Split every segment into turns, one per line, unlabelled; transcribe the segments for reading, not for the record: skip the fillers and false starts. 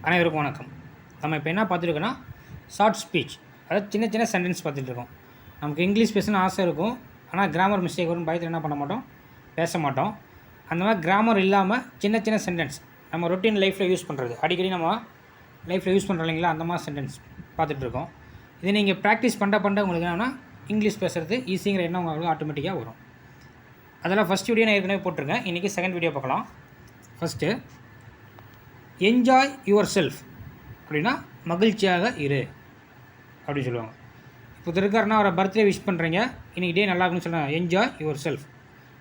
அனைவருக்கும் வணக்கம். நம்ம இப்போ என்ன பார்த்துருக்கோன்னா ஷார்ட் ஸ்பீச், அதாவது சின்ன சின்ன சென்டென்ஸ் பார்த்துட்ருக்கோம். நமக்கு இங்கிலீஷ் பேசணும்னு ஆசை இருக்கும், ஆனால் கிராமர் மிஸ்டேக் வரும்னு பயத்தில் என்ன பண்ண மாட்டோம், பேச மாட்டோம். அந்த மாதிரி கிராமர் இல்லாமல் சின்ன சின்ன சென்டென்ஸ் நம்ம ரொட்டீன் லைஃப்பில் யூஸ் பண்ணுறது, அடிக்கடி நம்ம லைஃப்பில் யூஸ் பண்ணுறோம் இல்லைங்களா, அந்த மாதிரி சென்டென்ஸ் பார்த்துட்ருக்கோம். இது நீங்கள் ப்ராக்டிஸ் பண்ண உங்களுக்கு என்னன்னா இங்கிலீஷ் பேசுகிறது ஈஸிங்கிற எண்ணம் உங்களுக்கு ஆட்டோமேட்டிக்காக வரும். அதெல்லாம் ஃபஸ்ட் வீடியோ நான் ஏற்கனவே போட்டிருக்கேன். இன்றைக்கி செகண்ட் வீடியோ பார்க்கலாம். ஃபஸ்ட்டு என்ஜாய் யுவர் செல்ஃப் அப்படின்னா மகிழ்ச்சியாக இரு அப்படின்னு சொல்லுவாங்க. இப்போ இருக்காருன்னா அவரை பர்த்டே விஷ் பண்ணுறீங்க, இன்றைக்கி டே நல்லா இருக்குன்னு சொல்லலாம், என்ஜாய் யுவர் செல்ஃப்,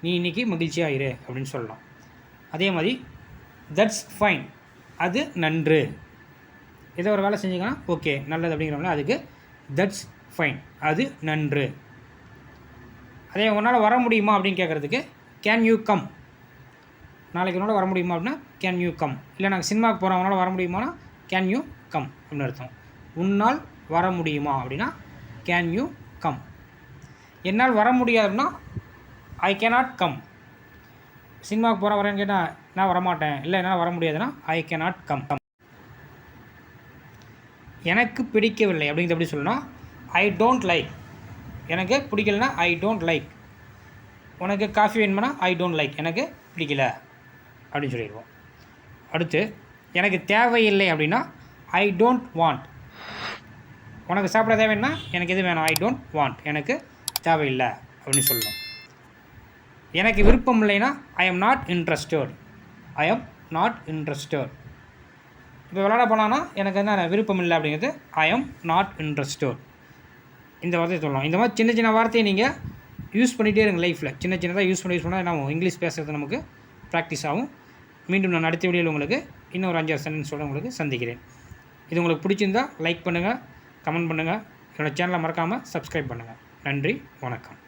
நீ இன்றைக்கி மகிழ்ச்சியாக இரு அப்படின்னு சொல்லலாம். அதே மாதிரி தட்ஸ் ஃபைன், அது நன்று. ஏதோ ஒரு வேலை செஞ்சிங்கன்னா ஓகே நல்லது அப்படிங்கிறவங்கள அதுக்கு தட்ஸ் ஃபைன், அது நன்று. அதே உன்னால் வர முடியுமா அப்படின்னு கேட்குறதுக்கு கேன் யூ கம், நாளைக்கு உன்னால் வர முடியுமா அப்படின்னா கேன் யூ கம். இல்லை நாங்கள் சினிமாவுக்கு போகிறோம் உன்னால் வர முடியுமானா கேன் யூ கம் அப்படின்னு அர்த்தம். உன்னால் வர முடியுமா அப்படின்னா கேன் யூ கம். என்னால் வர முடியாதுன்னா ஐ கேனாட் கம். சினிமாவுக்கு போகிற வரேன்னு கேட்டால் நான் வரமாட்டேன், இல்லை என்னால் வர முடியாதுன்னா ஐ கேனாட் கம். எனக்கு பிடிக்கவில்லை அப்படிங்கிறது எப்படி சொல்லணும், ஐ டோன்ட் லைக். எனக்கு பிடிக்கலனா ஐ டோன்ட் லைக். உனக்கு காஃபி வேணுமானா ஐ டோன்ட் லைக், எனக்கு பிடிக்கல அப்படின்னு சொல்லிடுவோம். அடுத்து எனக்கு தேவையில்லை அப்படின்னா ஐ டோன்ட் வாண்ட். உனக்கு சாப்பிட தேவைன்னா எனக்கு எது வேணும், ஐ டோன்ட் வாண்ட், எனக்கு தேவையில்லை அப்படின்னு சொல்லணும். எனக்கு விருப்பம் இல்லைன்னா I am not interested, I am not interested. இப்போ விளையாட போனான்னா எனக்கு என்ன விருப்பம் இல்லை அப்படிங்கிறது ஐ எம் நாட் இன்ட்ரெஸ்டட். இந்த வார்த்தையை சொல்லலாம். இந்த மாதிரி சின்ன சின்ன வார்த்தையை நீங்கள் யூஸ் பண்ணிகிட்டே இருங்க லைஃப்பில். சின்ன சின்னதாக யூஸ் பண்ணால் என்ன இங்கிலீஷ் பேசுகிறது நமக்கு ப்ராக்டிஸ் ஆகும். மீண்டும் நான் அடுத்த வீடியோவில் உங்களுக்கு இன்னொரு 5-6 சென்டென்ஸோடு உங்களுக்கு சந்திக்கிறேன். இது உங்களுக்கு பிடிச்சிருந்தால் லைக் பண்ணுங்கள், கமெண்ட் பண்ணுங்கள். என்னோடய சேனலை மறக்காமல் சப்ஸ்கிரைப் பண்ணுங்கள். நன்றி, வணக்கம்.